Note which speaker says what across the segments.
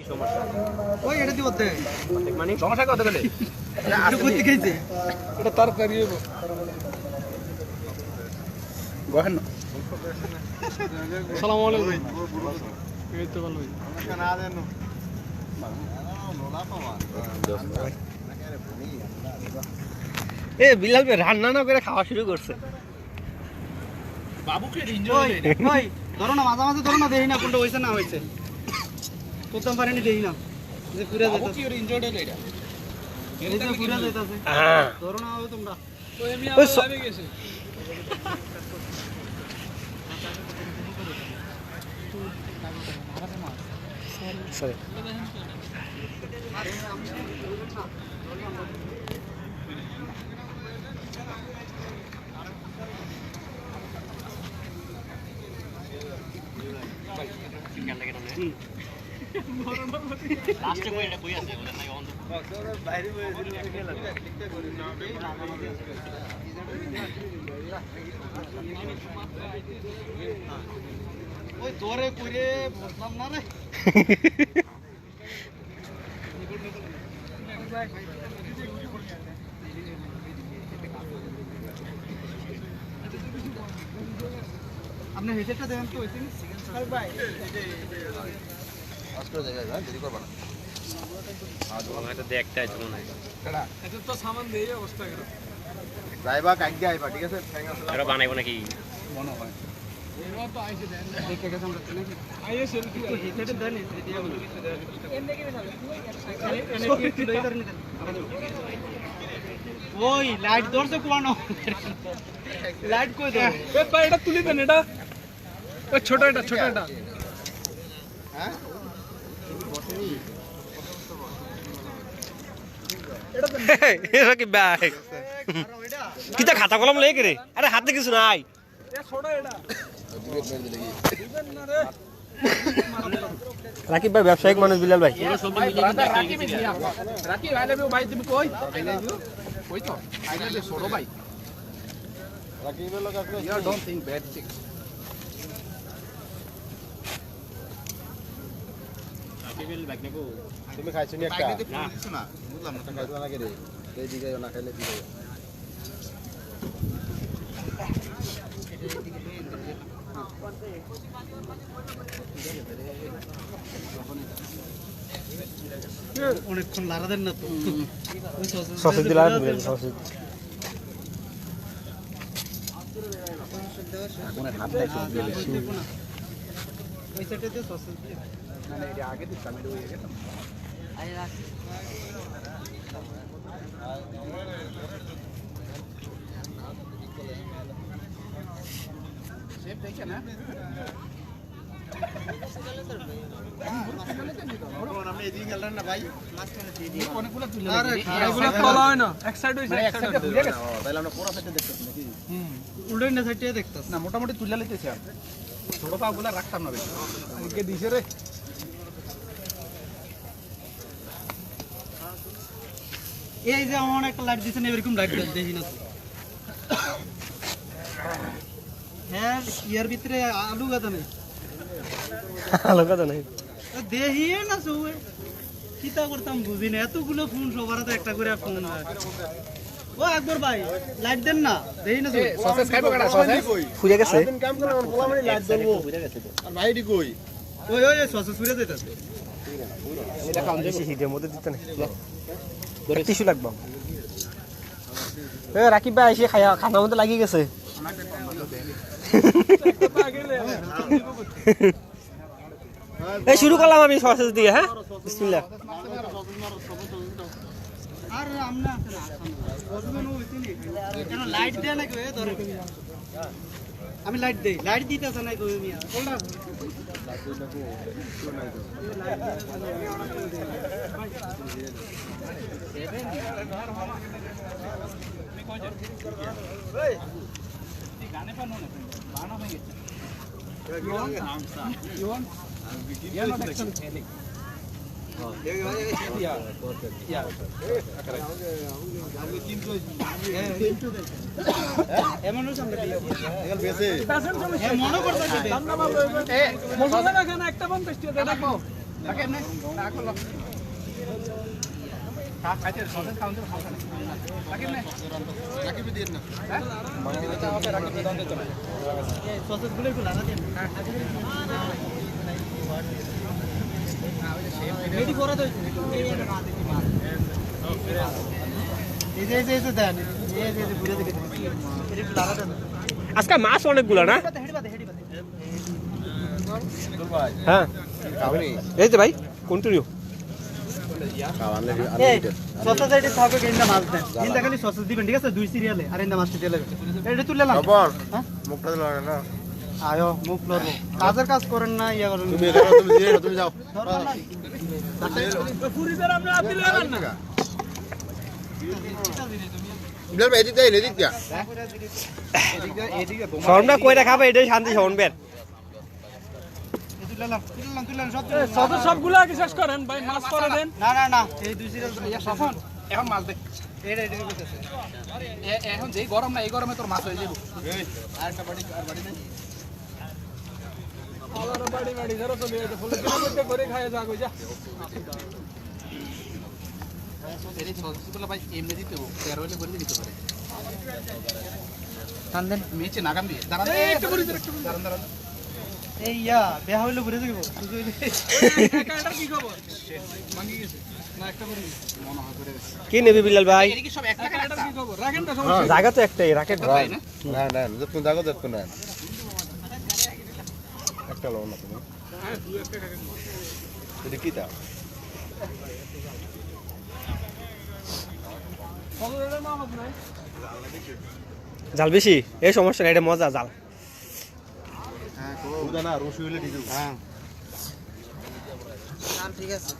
Speaker 1: সমস্যা
Speaker 2: ওই এটা দিব দে
Speaker 1: মানে সমস্যা কত গেলে
Speaker 2: এটা কইতে গেছে
Speaker 3: এটা তরকারি হইব গহেন আসসালামু আলাইকুম এই তো ভালো না দেন
Speaker 1: এ বিলাল ভাই রান্না না করে খাওয়া শুরু করছে
Speaker 3: বাবুকে এনজয়
Speaker 2: ওই ধরো না মাঝে মাঝে ধরো না দেই না কোনটা হইছে না হইছে প্রথম পারেনি দেই না যে পুরা
Speaker 3: বাবু
Speaker 2: যেত
Speaker 3: কি ওর এনজয় হলো এটা
Speaker 2: এই যে পুরা যাইতাছে ধরো না হবে তোমরা
Speaker 3: ওই আমি আবার গেছে
Speaker 1: সরি লাস্টে কই এটা কই আছে ওদের নাই অন্ধ বাইরে
Speaker 2: ওই দরে কইরে বুঝলাম না রে আপনি হেডেটটা দেন তো হইছে নি ভাই
Speaker 3: আজকে জায়গায় না দেরি করবা না
Speaker 1: আজ হয়তো দেখতে আইছো মনে হয়
Speaker 3: কেডা
Speaker 4: এটা তো সামান দেই অবস্থা করে
Speaker 3: যাইবা কাইগে আইবা ঠিক আছে
Speaker 1: এরা বানাইবো নাকি
Speaker 3: মনে হয়
Speaker 4: এরা তো আইছে দেন
Speaker 2: দেখে গেছে আমরা নাকি
Speaker 4: আইছে কি
Speaker 2: তো হেডেটে দেন এই দিয়া বলো এনে কি বেশাল ওই লাইট ধরছে কোয়ানো লাইট কই দাও
Speaker 4: এ ভাই এটা তুলি দেন এটা ওই ছোট এটা
Speaker 3: হ্যাঁ
Speaker 1: এরা কি ব্যাগ কিটা খাতা কলম লয়ে গেরে আরে হাতে কিছু নাই
Speaker 4: এ ছোট এটা দিবেন না রে
Speaker 1: রাকিব ভাই ব্যবসায়িক মানুষ বিলাল ভাই
Speaker 4: রাকি আই লাভ ইউ ভাই তুমি কই আই লাভ ইউ কই তো আই লাভ ইউ ছোট ভাই
Speaker 3: রাকিবের লোক আছে you don't think bad things তুমি খাইছো নি একটা না বুঝলাম না খাইছো না কে রে এই দিকে না খাইলে দিকে
Speaker 2: অনেকক্ষণ লারা দেন না তো
Speaker 1: সসেজ দিলা সসেজ
Speaker 3: কোন হাত নাই সব দিলে
Speaker 2: ওই সাইডে সসেজ দিয়ে
Speaker 3: না এটা আগে দিতাম এটা হয়ে গেল
Speaker 2: আই রাখ
Speaker 4: সেফ দেখে না
Speaker 3: আপনি এদিকে গেলেন না ভাই
Speaker 4: অনেকগুলো তুলে
Speaker 2: আরে
Speaker 4: এগুলো তোলা হয় না এক সাইড হইছে এক সাইড
Speaker 3: ভুলে গেছে তাহলে আমরা পুরো সেটে দেখতেছি নাকি
Speaker 2: উল্টো না সাইডে দেখতাছ
Speaker 3: না মোটামুটি তুলে লইতেছি আমি ছোট পাগুলা রাখতাম না বেশি
Speaker 4: আজকে দিছে রে
Speaker 2: এই যে আমার একটা লাইট দিছেন এরকম লাইট দেখি না তো হ্যাঁ ইয়ার ভিতরে আলু গাদা নেই
Speaker 1: আলো কথা নাই
Speaker 2: দেহি না সবে কিতা করতাম বুঝি না এতগুলো ফোন সবার হাতে একটা করে ফোন ও একবার ভাই লাইট দেন না দেহি না
Speaker 3: সসেস খাইবো কাটা সসেস
Speaker 1: ফুরে গেছে
Speaker 3: দিন কাম করলে আমার পোলা মানে লাইট দেবো আর ভাইডি কই
Speaker 2: ওই ওই সসে সুরে যাইতাছে
Speaker 3: এটা কাম
Speaker 1: বেশি হিটের মধ্যে দিতে না টিস্যু লাগবে এ রাকিব ভাই এসে খানা মধ্যে লাগিয়ে গেছে এই শুরু করলাম আমি সসেজ দিয়ে হ্যাঁ বিসমিল্লাহ
Speaker 2: আর আমনা কেন লাইট দেয় না কেউ ধরে আমি লাইট দেই লাইট দিতেছ না কেউ মিয়া কোনটা গানে পানো না বানা হয়ে গেছে ইওন ইওন অ্যাকশন
Speaker 4: তাকে এমনি না করলো খাইতে সসেস খাওয়ান তো সমস্যা নেই তাকে এমনি
Speaker 3: রাকিবি দিয়ে না
Speaker 2: সসেস গুলো একটু লাগা দেন রেডি করে দাও এই যে দেন এই যে বুড়ে দেখে এটা একটু লাগা দেন
Speaker 1: আজকে মাছ অনেকগুলো না
Speaker 2: হেডি
Speaker 1: হ্যাঁ
Speaker 3: খাওনি
Speaker 1: এই যে ভাই কন্টিনিউ
Speaker 3: খাওয়ালে
Speaker 2: এই সসেস এটি থাকবে কিনা মাছ দেন কিনা খালি সসেস দিবেন ঠিক আছে দুই সিরিয়ালে আর ইন্দা মাছটা দিয়ে লাগবে এটা তুলে লাম
Speaker 3: খবর
Speaker 2: হ্যাঁ
Speaker 3: মুখটা লড়ে না
Speaker 2: আয়ো মুখ লড়বো কাজের কাজ করেন না ইয়া করেন
Speaker 3: তুমি এখানে তুমি দিয়ে তুমি যাও বিলাল ভাই এদিক দিয়ে এদিক দিয়া
Speaker 1: শরমটা কইরা খাবে এটাই শান্তি শরমবের
Speaker 2: তুললাম সব
Speaker 4: সসেস সবগুলো কি শেষ করেন ভাই মাছ করে দেন
Speaker 2: না এই দুই সিরিয়াল
Speaker 4: এখন এখন মাছ দে
Speaker 2: এটা কইতেছে
Speaker 4: এখন যেই গরম না এই গরমে তোর মাছ হয়ে যাবে
Speaker 3: আরেকটা বাড়ি আর বাড়ি নেই
Speaker 4: বাড়ি ধরো চলে যেতে ফুল দিন করতে করে খায় যা কই যা এই সসগুলো ভাই এমনি দিতে হবে 13 হলে করে দিতে পারে
Speaker 2: টান দেন
Speaker 4: মেচে নাগাম দিয়ে দাঁড়ান একটু করে দাঁড়ান
Speaker 2: এই ইয়া বেহা হইলো ঘুরে যাবো
Speaker 4: এটার কি খবর ভাঙি গেছে না একটা করে মনে হয় করে গেছে
Speaker 1: কি নেবি বিলাল ভাই
Speaker 4: এর কি সব এক টাকা এটার কি খবর রাখেন না সমস্যা
Speaker 1: জায়গা তো একটাই রাকেট ভাই
Speaker 3: না না যতক্ষণ জাগো ততক্ষণ না একটা লও না তুমি
Speaker 4: হ্যাঁ দুই একটা খাবেন
Speaker 3: এটা কি তা
Speaker 4: কতটা মাছ নাই
Speaker 1: জাল বেশি এই সমস্যা না এটা মজা জাল
Speaker 3: হ্যাঁ কোদা না রসি হইলে দিও হ্যাঁ
Speaker 2: ঠিক আছে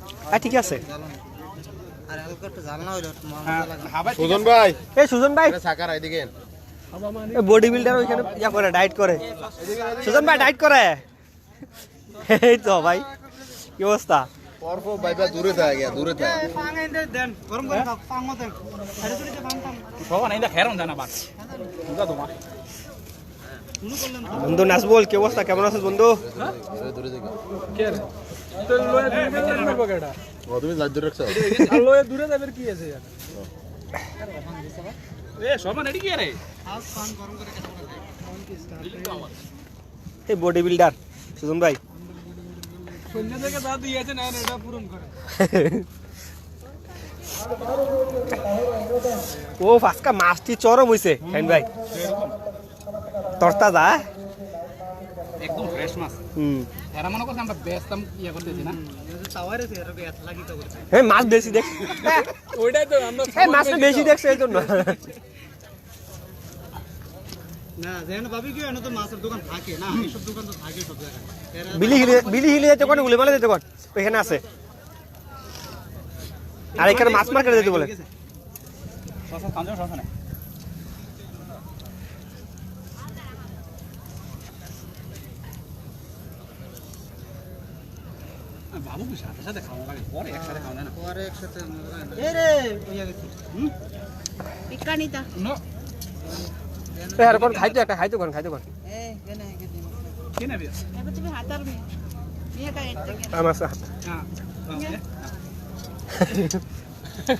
Speaker 1: ঠিক আছে
Speaker 2: আর হালকা একটু জাল না হইলো
Speaker 4: হাবাই
Speaker 3: সুজন ভাই
Speaker 1: এই সুজন ভাই
Speaker 3: এটা সাকার এদিকে
Speaker 1: বডি বিল্ডার ওইখানে ইয়া করে ডায়েট করে সুজন ভাই ডায়েট করে এই তো ভাই কি অবস্থা
Speaker 3: পরপর বাইবা দূরে থাকে দূরে থাকে
Speaker 2: পাং এনে দেন গরম করে খাও পাং মত দেন আরে তুই যে পাং পাং
Speaker 4: সবাই না খেরন জানা বাস বুঝা তোমার
Speaker 2: শুরু করলাম
Speaker 1: বন্ধু নাজবুল কি অবস্থা কেমন আছিস বন্ধু
Speaker 3: দূরে থেকে
Speaker 4: কে রে তো লয়ে দূরে যাবে বকেটা
Speaker 3: ও তুমি লাজ দূরে রাখছো
Speaker 4: আর লয়ে দূরে যাবে কি আছে এ সমান এডি কি রে
Speaker 2: আজ পাং গরম করে খাও
Speaker 1: এই বডি বিল্ডার সুজন ভাই
Speaker 4: শূন্য থেকে যা দিয়েছে না এটা পূরণ করে
Speaker 1: ও ফাসকা মাছটি চরম হইছে খাইন ভাই তরতা যা
Speaker 4: একদম ফ্রেশ মাছ এরা মনে করছে আমরা বেচতাম ইয়া করতেছি না
Speaker 2: তাওয়ারে সে এর এত লাগিত করতে
Speaker 1: হ্যাঁ মাছ বেশি দেখ
Speaker 4: ওইটাই তো আমরা
Speaker 1: এই মাছ বেশি দেখছে এই জন্য
Speaker 2: না যেন ভাবি কি এনে তো মাছের দোকান থাকে না এইসব দোকান তো থাকে সব জায়গায়
Speaker 1: বিলি হিলি যেতে কোন গুলি মালে যেতে কোন ওইখানে আছে আর এখানে মাছ মার্কেটে যেতে বলে
Speaker 4: শশা খান যাও শশা না বাবু কি সাথে সাথে খাওয়া লাগে পরে একসাথে খাওয়া না
Speaker 2: পরে একসাথে এ রে হইয়া গেছে
Speaker 5: Ikanita.
Speaker 4: নো
Speaker 1: এই আর কোন খাইতো একটা খাইতো কোন
Speaker 2: এই কেন গেছে
Speaker 4: কি নেবে
Speaker 5: Dapat sabi hatar mo. Niya ka ito.
Speaker 1: আমার
Speaker 4: হ্যাঁ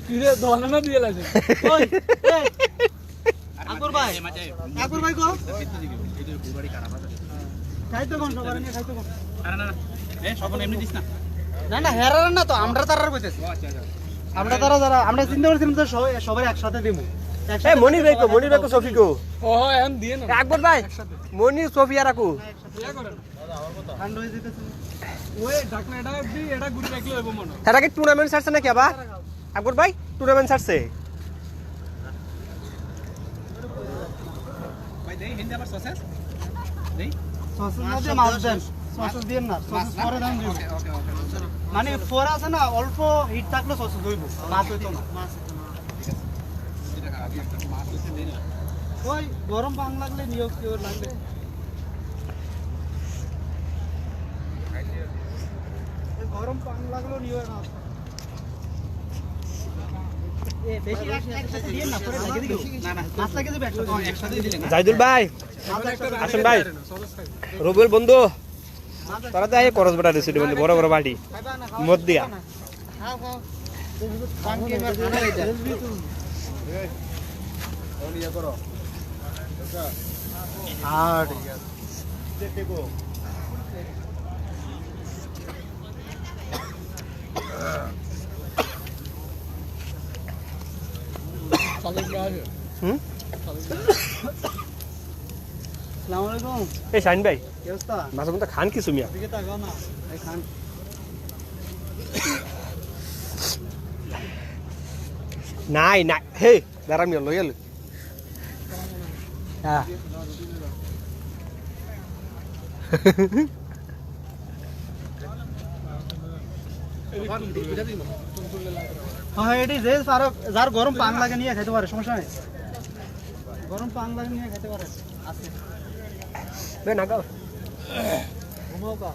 Speaker 4: কিরে দোকানে না দিয়ে লাগে
Speaker 2: ওই আকবর ভাই কো খাইতো কোন সবার নিয়ে খাইতো কোন
Speaker 4: আরে না না এ সব এমনি দিস না
Speaker 2: না হেরার না তো আমরা তারার কইতেছি
Speaker 4: ও আচ্ছা আচ্ছা
Speaker 2: আমরা তারা যারা আমরা চিন্তা করছিলাম যে সবাই একসাথে দিমু
Speaker 1: এই মনির ভাই কো সফি কো
Speaker 4: ও এখন দিয়ে না
Speaker 1: আকবর ভাই মনির সফিয়া রাখো
Speaker 4: ইয়া করেন
Speaker 2: ঠান্ড হয়ে যেতেছে
Speaker 4: ওই ঢাকনা এটা গুড়ি রাখলে হইব মনে
Speaker 1: তারা কি টুর্নামেন্ট ছাড়ছে নাকি আবার আকবর ভাই টুর্নামেন্ট ছাড়ছে
Speaker 4: ভাই দেই হিন্দি আবার সসেস দেই
Speaker 2: সসেস না দিয়ে মাছ দেন সসেস দিয়ে না সসেস পরে দাম দিব
Speaker 4: ওকে ওকে ওকে
Speaker 2: মানে ফোর আছে না অল্প হিট থাকলে সসেস হইব মাছ হইতো না
Speaker 4: এটা আগে একটা মাছ দিতে দেই না
Speaker 2: ওই গরম পান লাগলে নিয়োগ কেউ লাগলে গরম পান লাগলো নিয়োগ না এ বেশি একসাথে দিয়ে না পরে লাগিয়ে দিও
Speaker 4: না না
Speaker 2: মাছ লাগিয়ে দিবে একসাথে
Speaker 4: একসাথে দিলে না
Speaker 1: জাইদুল ভাই
Speaker 2: মাছ একসাথে
Speaker 1: আসেন ভাই
Speaker 4: সসেস খাই
Speaker 1: রবিউল বন্ধু তোরা তো এই করস বেটা রেসিডি বলে বড় বড় বাড়ি মদ দিয়া
Speaker 2: খাও খাও বাকি এবার খানা এটা
Speaker 3: ইয়ে করো
Speaker 2: আর ঠিক আছে
Speaker 3: দেখো
Speaker 1: হুম
Speaker 2: আসসালামু আলাইকুম
Speaker 1: এই শাইন ভাই
Speaker 2: কি অবস্থা
Speaker 1: মাঝে মধ্যে খান কিছু মিয়া
Speaker 2: দিকে তাকাও না এই খান
Speaker 1: নাই নাই হে দাঁড়া মিয়া লই এলো হ্যাঁ
Speaker 2: হ্যাঁ এটি যে যার গরম পান লাগে নিয়ে খেতে পারে সমস্যা নেই গরম পান লাগে নিয়ে খেতে পারে আছে
Speaker 1: বে না গাও
Speaker 2: ঘুমাও কা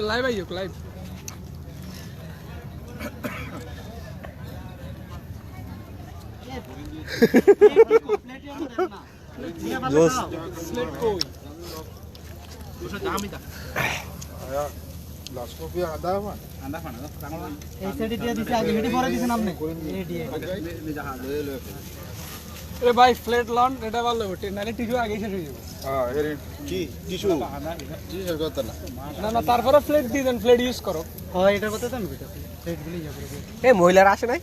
Speaker 4: লাইভ আইও লাইভ
Speaker 1: জোস
Speaker 4: স্লেট কই
Speaker 2: এই সেটি দিয়ে দিছি আগে হেডি পরে দিছেন আপনি এই দিয়ে
Speaker 4: এ ভাই ফ্লেট লন এটা ভালো ওঠে নালে টিস্যু আগে শেষ হয়ে যাবে
Speaker 3: কি টিস্যু টিস্যু করতে না
Speaker 4: না না তারপরে ফ্লেট দিয়ে দেন ফ্লেট ইউজ করো
Speaker 2: হয় এটা কথা জানো বেটা সেট গুলি যা করে
Speaker 1: এই মহিলারা আসে নাই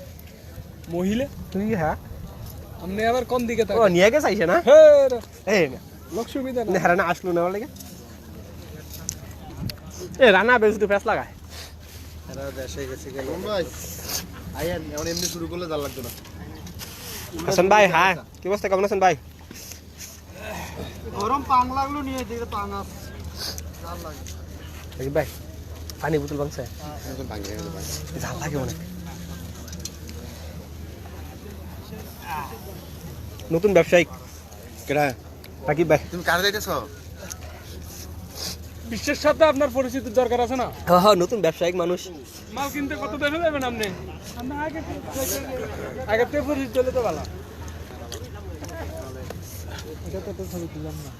Speaker 4: মহিলা
Speaker 1: তুই হ্যাঁ
Speaker 4: আপনি আবার কোন দিকে
Speaker 1: ও
Speaker 4: তাকান
Speaker 1: নিয়ে গেছে আইছে না
Speaker 4: হে
Speaker 1: এই
Speaker 4: লোক সুবিধা না
Speaker 1: নেহারা না আসলো না বলে এ রানা বেশ তো ফেস লাগায়
Speaker 3: এরা দেশে গেছে গেল ভাই আইয়েন এখন এমনি শুরু করলে জাল লাগতো না
Speaker 1: হাসান ভাই হ্যাঁ কি অবস্থা কেমন আছেন ভাই
Speaker 2: গরম পান লাগলো নিয়ে দিকে পান আছে জাল লাগে
Speaker 1: দেখি ভাই পানি বোতল বাংছে
Speaker 3: এখন ভাঙে গেল ভাই
Speaker 1: ঝাল লাগে অনেক নতুন ব্যবসায়িক
Speaker 3: কেডা
Speaker 1: রাকিব ভাই
Speaker 3: তুমি কার যাইতেছো
Speaker 4: বিশ্বের সাথে আপনার পরিচিতির দরকার আছে না
Speaker 1: হ্যাঁ হ্যাঁ নতুন ব্যবসায়িক মানুষ
Speaker 4: মাল কিনতে কত দেশে যাবেন আপনি আগে থেকে পরিচিত হলে তো ভালো এটা তো ছবি দিলাম না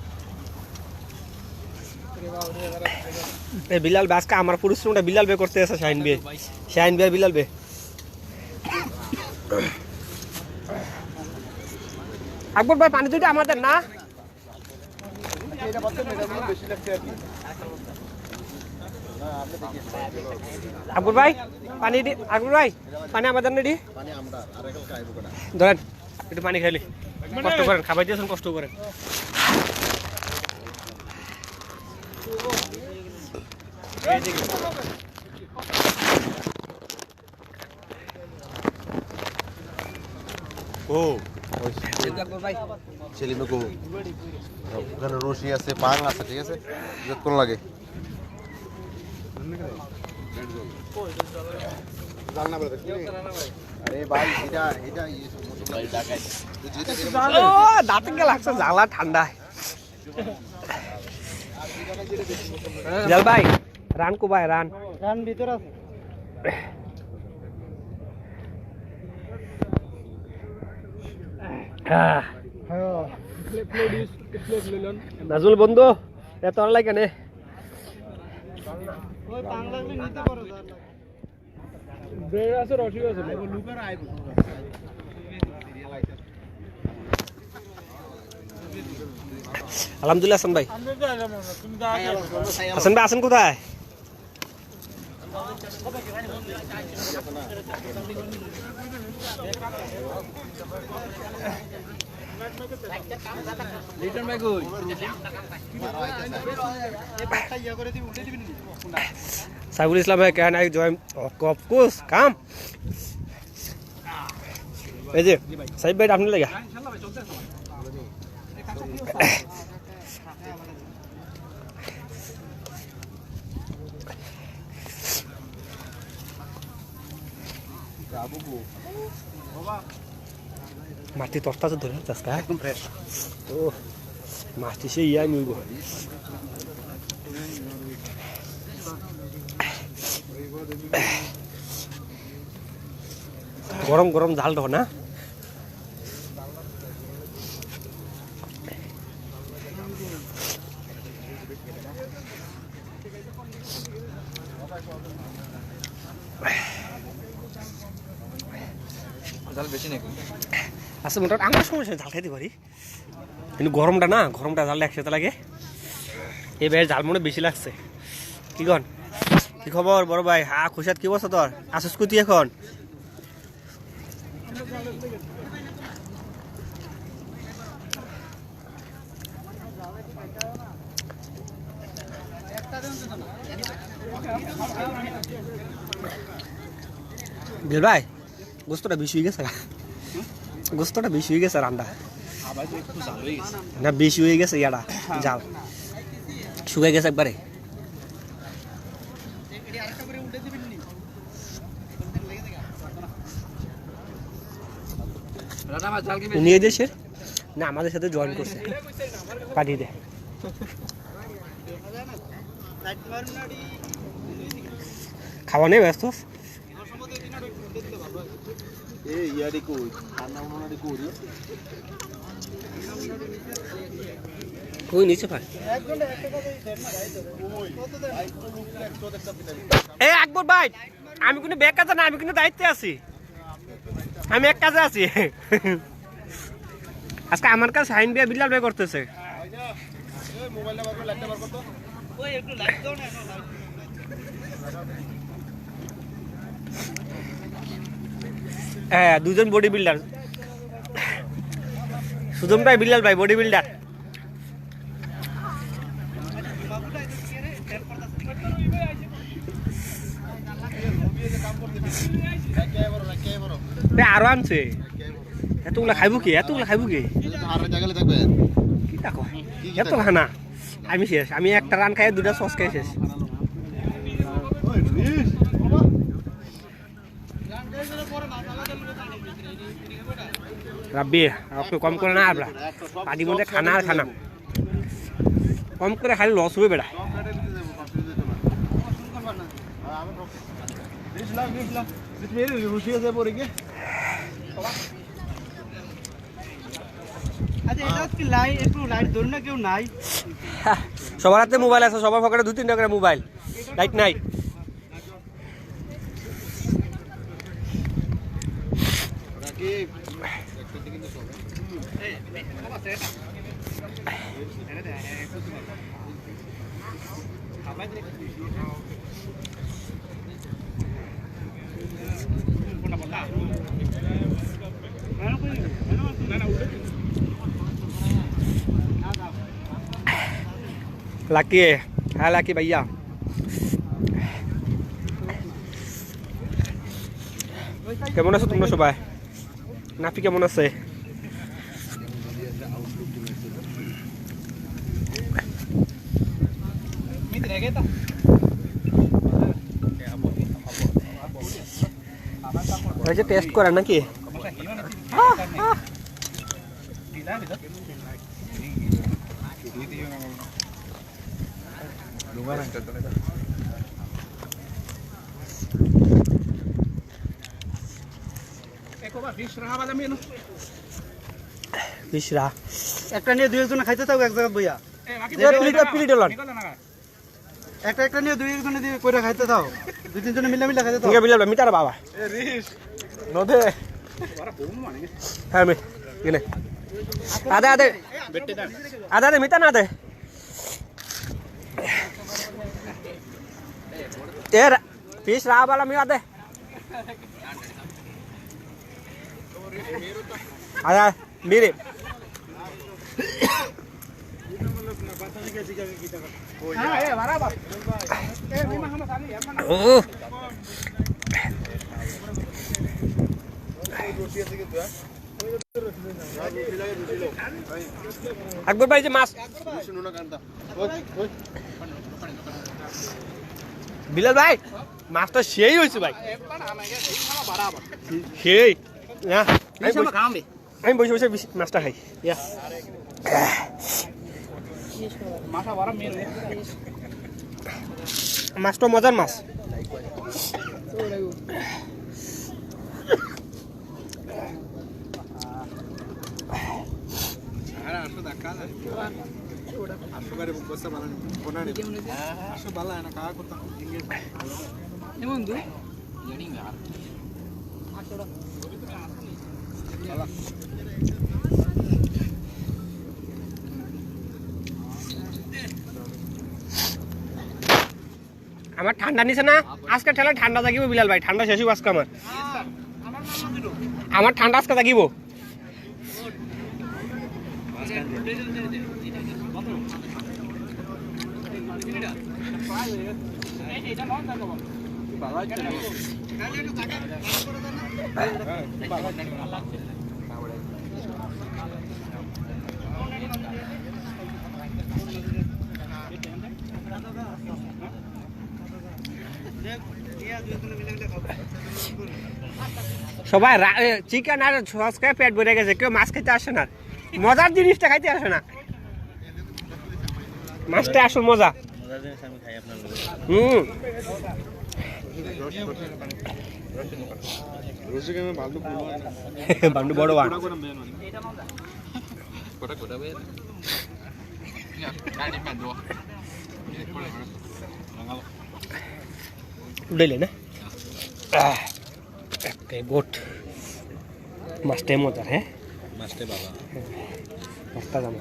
Speaker 1: এই বিলাল বে আজকে আমার পরিশ্রমটা বিলাল বে করতে আছে শাহিন বে বিলাল বে আকবর ভাই পানি দুইটা আমাদের না আকবর ভাই পানি দি আকবর ভাই পানি আমাদের না দি
Speaker 3: পানি আমরা আর একটা খাইবো কেডা
Speaker 1: ধরেন একটু পানি খাইলি কষ্ট করেন খাবার দিয়েছেন কষ্ট করেন
Speaker 3: ও সেলিমে কো ওখানে রশি আছে পাং আছে ঠিক আছে যতক্ষণ লাগে জাল না বলে আরে ভাই এটা মশলা ঢাকাই
Speaker 1: ও দাঁতে লাগছে জ্বালা ঠান্ডা জল ভাই রান কো ভাই রান
Speaker 2: রান ভিতর আছে
Speaker 1: হ্যাঁ
Speaker 2: হ্যাঁ
Speaker 4: প্লেট নিলেন
Speaker 1: নাজুল বন্ধু এত আর লাগে নে
Speaker 2: ওই পান লাগলে নিতে পারো জাল লাগে
Speaker 4: ব্রেড আছে রসি আছে
Speaker 2: লুকার আইবো
Speaker 1: আলহামদুলিল্লাহ হাসান ভাই
Speaker 4: তুমি তো আগে
Speaker 1: হাসান ভাই আছেন কোথায়
Speaker 4: রিটার্ন ব্যাক কই
Speaker 2: এই পাটটা ইয়া করে দিবি উল্টে দিবি না
Speaker 1: সাইফুল ইসলাম ভাই কেন এক জয় কপকুস কাম এই যে সাইফ ভাই আপনি লাগা
Speaker 4: ইনশাআল্লাহ ভাই চলতে আছে
Speaker 1: মাটি তরতা তো ধরে যাচ্ছে
Speaker 3: একদম ফ্রেশ
Speaker 1: ও মাটি সেই ইয়াই নিব গরম গরম ঝাল ঢো না
Speaker 3: জাল বেশি নাকি
Speaker 1: আচ্ছা মোটামুটি আমার সমস্যা জাল খাইতে পারি কিন্তু গরমটা জাল একসাথে লাগে এবার জাল মনে বেশি লাগছে কি কন কি খবর বড় ভাই খুশাত কি বলছো তোর আসুস কুতি এখন বিল ভাই গোস্তটা বেশি হয়ে গেছে গোস্তটা বেশি হয়ে গেছে রান্না না বেশি হয়ে গেছে ইয়াটা জাল শুকাই গেছে একবারে উনি এই দেশের না আমাদের সাথে জয়েন করছে পাঠিয়ে দে খাওয়া নেই ব্যস্ত
Speaker 3: এই ইয়ারি কই রান্না উনারি কই
Speaker 1: কই নিচে ভাই এই আকবর ভাই আমি কোনো ব্যাগ কাজে না আমি কোনো দায়িত্বে আছি আমি এক কাজে আছি আজকে আমার কাছে সাইন বিয়া বিল্লাল ভাই করতেছে
Speaker 3: মোবাইল নাম্বার করে লাইটটা বার করতো
Speaker 2: ওই একটু লাইট দাও না
Speaker 1: হ্যাঁ দুজন বডি বিল্ডার সুদম ভাই বিল্লাল ভাই বডি বিল্ডার আরো আনছে এতগুলা খাইব কি
Speaker 3: আর জায়গায় থাকবে
Speaker 1: কি দেখো এত খানা আমি শেষ আমি একটা রান খাই দুটা সস খাই শেষ রাব্বি আপনি কম করে না আপনার পানির মধ্যে খানা আর খানা কম করে খালি লস হবে বেড়া সবার হাতে মোবাইল আছে সবার পকেটে 2-3টা করে মোবাইল লাইট নাই লাকি হ্যাঁ লাকি ভাইয়া কেমন আছো তোমরা সবাই নাফি কেমন আছে টেস্ট করেন নাকি
Speaker 2: একটা নিয়ে দুই একজনে খাইতে থাকো এক জায়গায় বইয়া একটা নিয়ে দুই একজনে দিয়ে কইরা খাইতে থাও 2-3 জনে মিলে খাইতে থাও
Speaker 1: মিটার বাবা নদে হ্যাঁ গেলে আদে আদে আদে মিটা না দে এর ফিশ রাবালা মি আদে আদা মিরে ও আকবর ভাই যে মাছ বিলাল ভাই মাছটা সেই হয়েছে ভাই সেই আমি বসে বসে মাছটা খাই মাছটা মজার মাছ
Speaker 4: সুগারে বসে বানানি কোনারে আসো বালা না কা করতাম এমন দু জানি না
Speaker 1: আমার ঠান্ডা নিছে না আজকে ঠেলা ঠান্ডা থাকিব বিলাল ভাই ঠান্ডা শেষ হইব আজকে আমার ঠান্ডা আজকে থাকিব সবাই চিকেন আর সসকে পেট ভরে গেছে কেউ মাছ খেতে আসে না মজার জিনিসটা খাইতে আসে না মাছটা আসল মজা বান্ডু বড় ওয়ান উড়াইলে না গোট মাছটাই মজার হ্যাঁ মাছটাই বাবা মাছটা জানো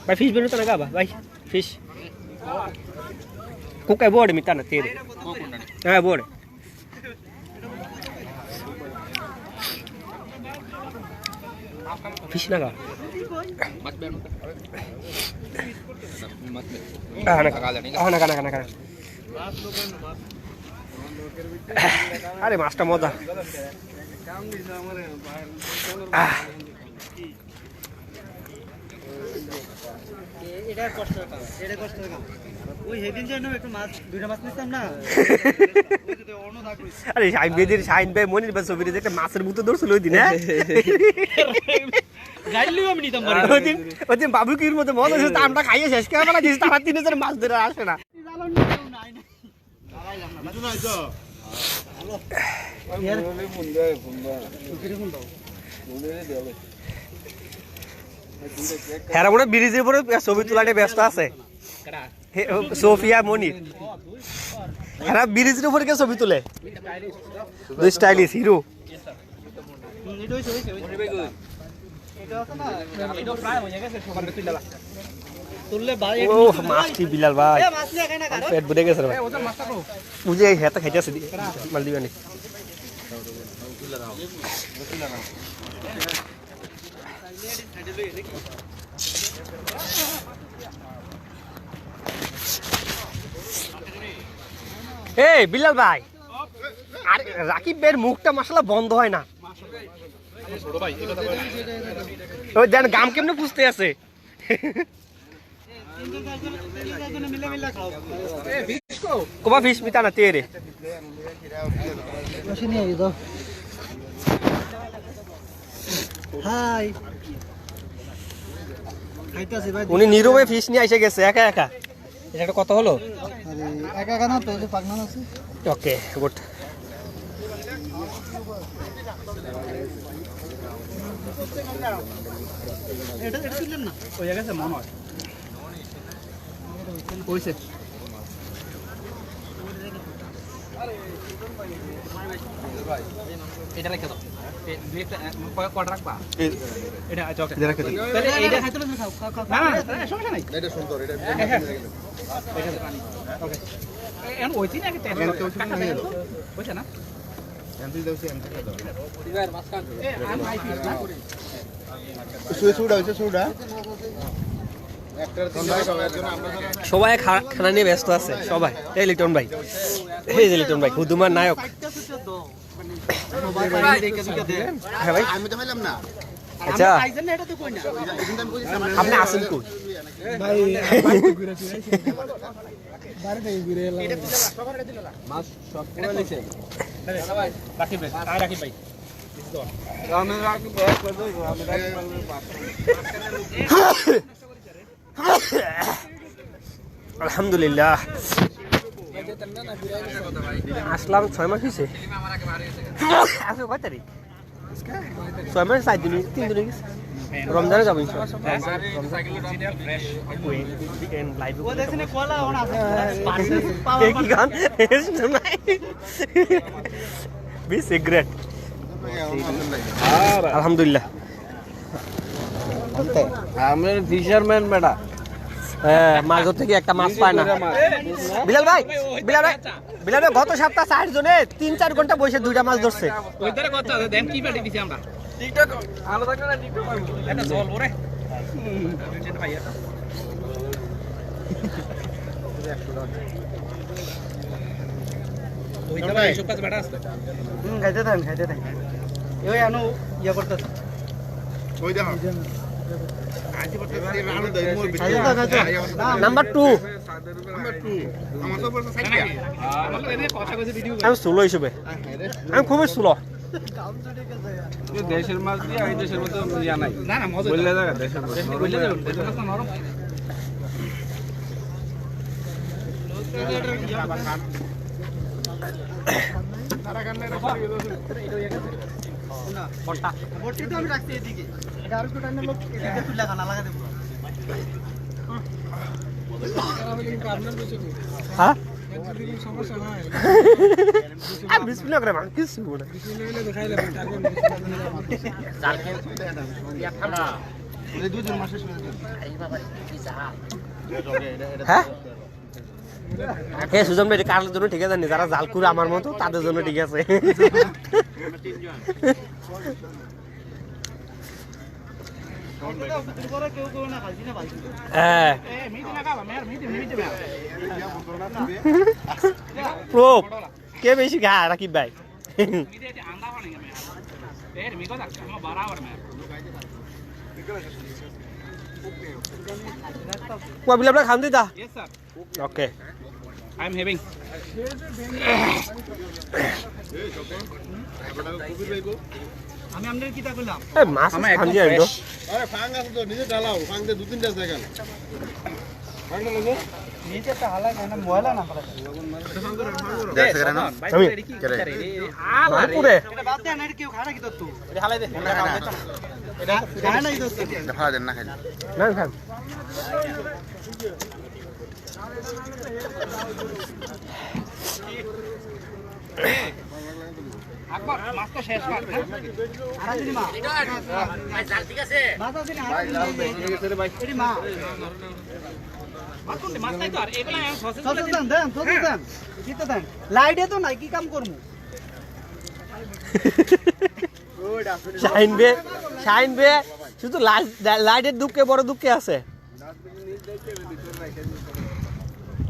Speaker 1: ভাই ফিশ বেরোতো না গাবা ভাই ফিশ কুকাই বোর্ড মিতা না তেরে হ্যাঁ বোর্ড ফিশ না গা আরে মাছটা মজা আরে শাইন ভাই মনির ভাই ছবিতে একটা মাছের মতো ধরছিল ওই দিন ওই দিন বাবুকির মতো মজা হয়েছে আমরা খাইয়ে শেষ করে বেলা দিয়েছি তারা 3000 মাছ ধরে আসে না হ্যাঁ মনে ব্রিজের উপরে ছবি তোলাটা ব্যস্ত আছে সোফিয়া মনির হ্যাঁ ব্রিজের উপরে কে ছবি তুলে স্টাইলিশ হিরো ও মাছটি বিলাল ভাই পেট ভরে গেছে ভাই বুঝে হেতা খাইতে আছে মাল দিবানি এই বিলাল ভাই আর রাকিব ভাইয়ের মুখটা মাশাআল্লাহ বন্ধ হয় না ওই দেন গাম কেমনে পুষতে আছে কবা ফিশ মিতা না তেরে
Speaker 2: হাই খাইতাছে ভাই
Speaker 1: উনি নীরবে ফিশ নিয়ে এসে গেছে একা একা এটা কত হলো
Speaker 2: আরে একা একা না তো এই পাগনা আছে
Speaker 1: ওকে গুড
Speaker 2: এটা তুললেন না ওই জায়গাতে মনে হয় কইছে
Speaker 4: এটা রেখে দাও দুইটা কত রাখবা এটা আচ্ছা ওকে
Speaker 3: এটা রেখে দিন
Speaker 2: তাহলে এইটা খাইতে না খাও খাও
Speaker 4: না না সমস্যা নাই
Speaker 3: এটা সুন্দর এটা
Speaker 4: ওকে এন ওইটি না কেটে বুঝছ না
Speaker 3: এমপি দাওছি এমপি দাও
Speaker 4: দিবার মাসকান এ আম আই ফিস না
Speaker 3: সুড়া হইছে সুড়া একটার তিন ভাই সবার জন্য আমরা
Speaker 1: সবাই খানা নিয়ে ব্যস্ত আছে সবাই এই লিটন ভাই এই যে লিটন ভাই হুদুমার নায়ক হ্যাঁ ভাই
Speaker 3: আমি তো পাইলাম না
Speaker 1: আচ্ছা
Speaker 2: আইছেন না এটা তো কই না
Speaker 3: কিন্তু আমি কইছি
Speaker 1: আপনি আসেন কই
Speaker 2: ভাই
Speaker 4: মাছ সব পুরো নিছে ভাই রাকিব ভাই রাকিব ভাই আমি রাকিব ভাই কই দই আমি রাকিব
Speaker 1: আলহামদুলিল্লাহ আসলাম 6 মাস হয়েছে আজকে কয় তারিখ ছয় মাস 4 দিন 3 দিন গেছে রমজানে যাবো
Speaker 2: ও দেখছেন কলা ওনা আছে
Speaker 1: কি গান বি সিগারেট আলহামদুলিল্লাহ
Speaker 4: আমি ফিশারম্যান বেটা
Speaker 1: হ্যাঁ মাছ থেকে একটা মাছ পায় না বিলাল ভাই গত সপ্তাহ 60 জনে 3-4 ঘন্টা বসে 2টা মাছ ধরছে
Speaker 4: ওইটারে কত আছে দেন কি পাঠিয়ে দিছি আমরা টিকটক আলো থাকলে না টিকটক পাবো এটা জল ওরে টেনশন ভাইয়া ওইটা ভাই সব কাজ বেটা আছে
Speaker 2: খাইতে থাকেন ওই আনো ইয়া করতেছে
Speaker 3: ওই দেখো আজি পড়তে রানো দই মোর
Speaker 1: নাম্বার 2
Speaker 3: আমার তো বলছে 60 টাকা
Speaker 4: আমার এনে কথা কইছে ভিডিও
Speaker 1: আমি স্লো হিসেবে আমি খুবই স্লো
Speaker 4: দেশের মাছ দিয়ে এই দেশের মতো ইয়া নাই না না মজা বললে জায়গা দেশের মাছ বললে যাবে দেশের মাছ নরম
Speaker 2: বটি তো আমি রাখছি এদিকে এটা আর কোটা লোক এদিকে তুলে খানা লাগা দেব
Speaker 1: হ্যাঁ বিসমিল্লাহ করে মান কিছু বলে
Speaker 3: ওই দুজন মাসে
Speaker 1: হ্যাঁ হ্যাঁ সুজন ভাই কার জন্য ঠিক আছে যারা জাল করে আমার মতো তাদের জন্য ঠিক আছে হ্যাঁ প্রোপ কে বেশি খা রাকিব ভাই বিলাল ভাই খান দিতা ওকে
Speaker 4: I am having
Speaker 2: আমি আমনের কিটা কইলাম
Speaker 1: এই মাছ খান দিয়ে আইলো
Speaker 3: আরে ফাং আছে তো নিজে ডালাও ফাং দে 2-3টা জায়গা ফাং লাগো
Speaker 2: নিচে একটা হালা না ময়লা না ফেলা
Speaker 3: দেখছ করে না
Speaker 1: আমি
Speaker 3: করে
Speaker 1: পুরে
Speaker 2: এটা বাদ দে না এটা কেউ খায় না কি তোর তুই
Speaker 4: এটা হালাই দে
Speaker 2: এটা খায় না কি তোর
Speaker 3: দেখা দেন না খাই
Speaker 1: না খান
Speaker 4: আকবর মাছ তো শেষ কর
Speaker 2: আর দিনি মা
Speaker 4: জাল ঠিক আছে
Speaker 2: মাছ আছে না এডি মা
Speaker 4: মাছ কোন মাছ নাই তো আর এগুলা সসেজ
Speaker 2: সসেজ দেন কিতে দেন লাইটে তো নাই কি কাম করমু
Speaker 1: শাইন বে শুধু লাইটের দুঃখে বড় দুঃখে আছে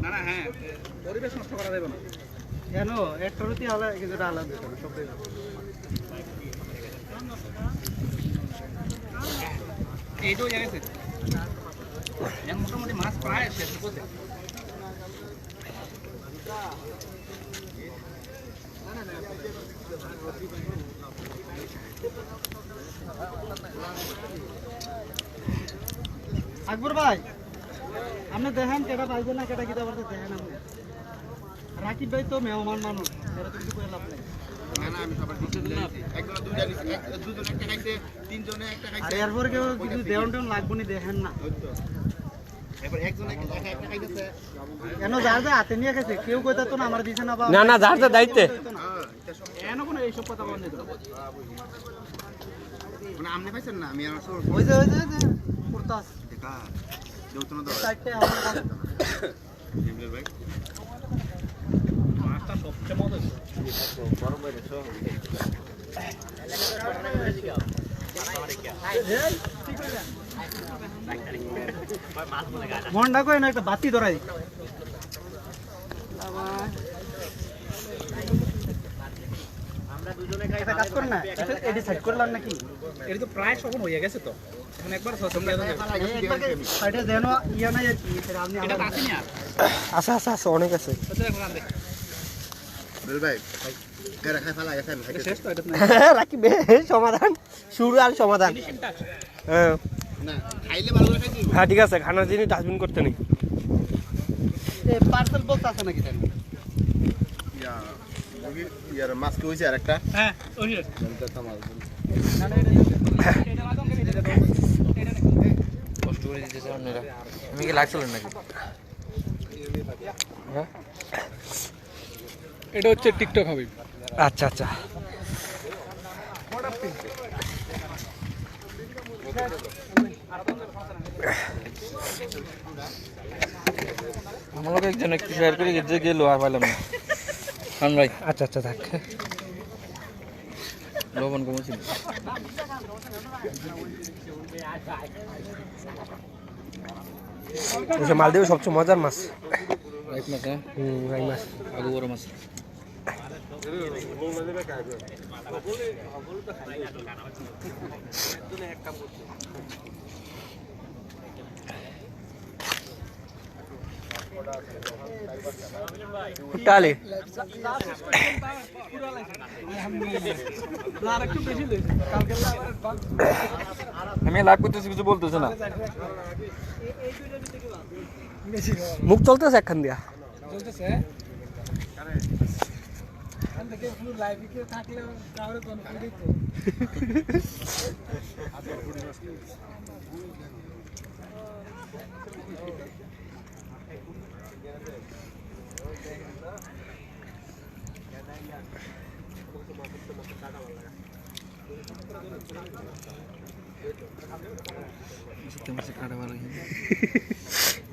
Speaker 4: না না হ্যাঁ পরিবেশ নষ্ট করা যাবে না
Speaker 2: কেন একটরতি আলা কিছুটা আলাদা সব
Speaker 4: এইটাও জায়গাছে এখন মোটামুটি মাছ প্রায় শেষ করতে
Speaker 2: আকবর ভাই আপনি দেখেন কেটা পাইবে না কেটা কিতা বলতে দেখেন আপনি রাকিব ভাই তো মেহমান মানুষ এরা তো কিছু করে লাভ নাই
Speaker 3: না না আমি সবার দিতে দিয়েছি একজন দুইটা দিছি দুজন একটা খাইছে তিনজনে একটা
Speaker 2: আর
Speaker 3: খাইছে
Speaker 2: এরপর কেউ কিছু দেওয়ান টেওয়ান লাগবো নি দেখেন না
Speaker 3: এবার একজন একটা খাইতেছে
Speaker 2: কেন যার যা হাতে নিয়ে গেছে কেউ কইতা তো না আমার দিছে না বা
Speaker 1: না যার যা দায়িত্বে
Speaker 4: এন কোনো এইসব কথা বন্ধ দিত
Speaker 3: মানে আমনে পাইছেন না আমি আমার সর
Speaker 2: ওই যে কুর্তাস
Speaker 3: দেখা দেউতনা দাও
Speaker 2: সাইডে আমার কাছে
Speaker 3: জিমলের ভাই
Speaker 4: মাছটা সবচেয়ে মজা
Speaker 3: বড় বাইরে সব
Speaker 2: মনটা কই না একটা বাতি ধরাই আমরা দুজনে খাই কাজ কর না এডি সাইড করলাম নাকি
Speaker 4: এটা তো প্রায় সবন হয়ে গেছে তো এখন একবার সসম দিয়ে দেন
Speaker 2: সাইডে দেন ইয়া নাই আর কি সেটা আপনি
Speaker 4: এটা
Speaker 2: আমার
Speaker 4: আসেনি আর
Speaker 1: আছে অনেক আছে
Speaker 4: তো দেখুন আন দেখ
Speaker 3: বল ভাই কেরা খাই ফেলা গেছেন
Speaker 4: এটা শেষ তো এটা
Speaker 1: রাকিব সমাধান শুরু আর সমাধান
Speaker 4: ফিনিশিংটা আছে
Speaker 1: হ্যাঁ
Speaker 3: না খাইলে ভালো করে খাইছি
Speaker 1: হ্যাঁ ঠিক আছে খানার জিনিস ডাস্টবিন করতে নেই
Speaker 2: এই পার্সেল বক্স আছে নাকি দেন
Speaker 3: ইয়ার মাছ কি হইছে আরেকটা
Speaker 4: হ্যাঁ ওই কষ্ট করে দিতেছে অন্যরা আমি কি লাইভ চলেন নাকি হ্যাঁ
Speaker 6: এটা হচ্ছে টিকটক হবে
Speaker 1: আচ্ছা আচ্ছা
Speaker 4: আমাকে একজন একটু শেয়ার করে গেছে গেল আর পাইলাম না খান ভাই
Speaker 1: আচ্ছা আচ্ছা থাক
Speaker 4: লবণ কম ছিল
Speaker 1: মালদ্বীপের সবচেয়ে মজার মাছ
Speaker 4: এক মাছ হ্যাঁ
Speaker 1: রাই মাছ
Speaker 4: আলু বড় মাছ
Speaker 1: টালে
Speaker 4: আমি লাইভ করতেছি কিছু বলতেছে না
Speaker 1: মুখ চলতেছে একখান দিয়া
Speaker 6: চলতেছে লাইভে কেউ থাকলে কাউরে কনফিডেন্স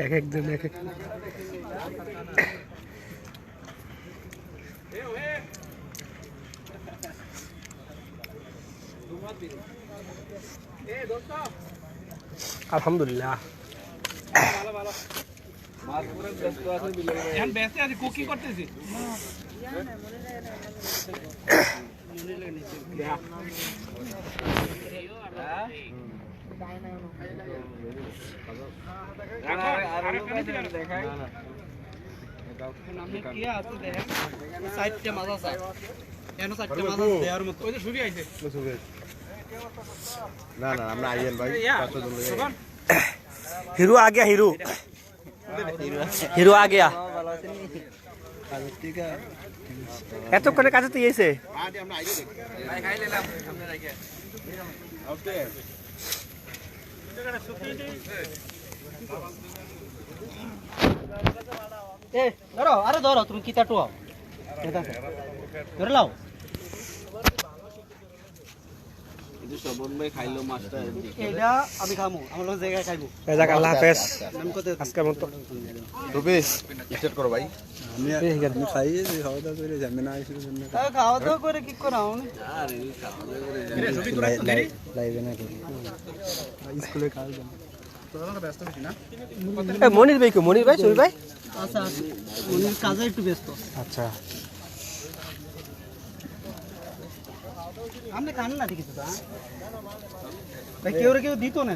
Speaker 1: এক একজন এক এক আলহামদুলিল্লাহ
Speaker 6: এখন ব্যস্ত আছে কুকি করতেছি
Speaker 3: না না আমরা আইএল ভাই
Speaker 1: হিরো आ गया हिरो हिरो आ गया এতক্ষণে কাছে তো এসে
Speaker 2: ধরো আরে ধরো তুমি কিতা টুয়াও ধরে লাও এটা আমি খামু আমার লোক জায়গায় খাইবো
Speaker 1: যাক আল্লাহ হাফেজ
Speaker 2: আমি কত
Speaker 1: আজকের মতো
Speaker 3: রবি স্টার্ট করো ভাই
Speaker 2: খাওয়া দাওয়া করে কি করাও
Speaker 1: মনির ভাই কো মনির ভাই সুই ভাই
Speaker 2: আচ্ছা উনি কাজে একটু ব্যস্ত
Speaker 1: আচ্ছা
Speaker 2: আপনি খান না ঠিক আছে ভাই কেউ কেউ দিত না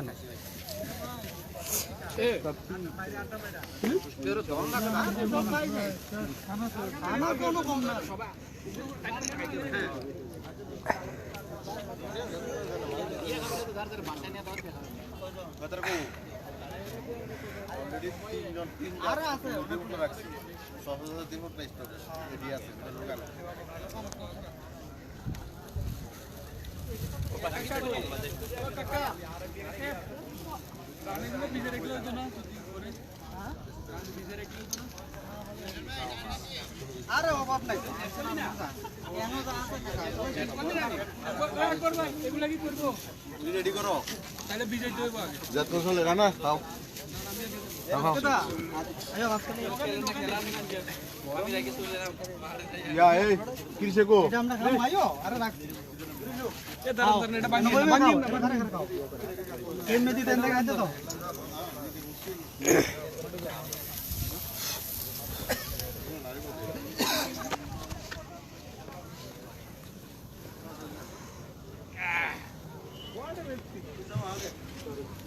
Speaker 2: আমার কোনো কম না সবাই আর আছে আরে অভাব নাই
Speaker 3: রেডি করো
Speaker 6: তাহলে বিজয় দেবো আগে
Speaker 3: যত চলে রানা খাও ইয়া এই কিসে গো
Speaker 2: এটা আমরা খাও ভাইও আরে রাখ
Speaker 6: এ দাঁড়ান দাঁড়ান এটা বানিয়ে
Speaker 2: এমনি দেন দেখাইতে তো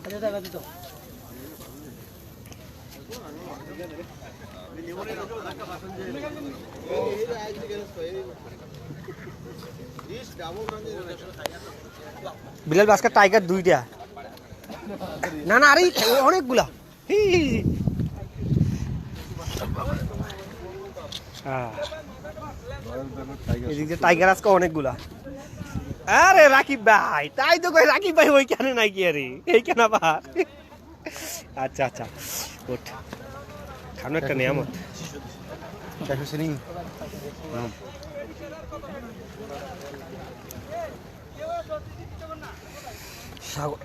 Speaker 2: আচ্ছা দেখা দিত
Speaker 1: বিলাল আজকে টাইগার দুইটা না না আরে অনেকগুলা এদিকে টাইগার আজকে অনেকগুলা আরে রাকিব ভাই তাই তো কই রাকিব ভাই ওই কেন নাই কি আরে এই কেন আবার আচ্ছা আচ্ছা উঠ খানো একটা নিয়ামত
Speaker 3: চাকরি শ্রেণী
Speaker 1: সাগর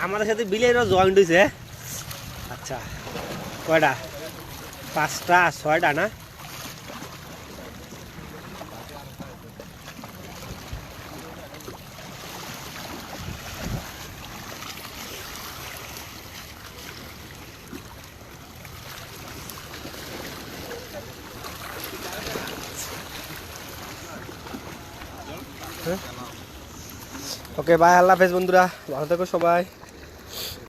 Speaker 1: আমাদের সাথে বিলেরও জয়েন্ট হয়েছে আচ্ছা কয়টা 5টা 6টা না ওকে বাই আল্লাহ হাফেজ বন্ধুরা ভালো থেকো সবাই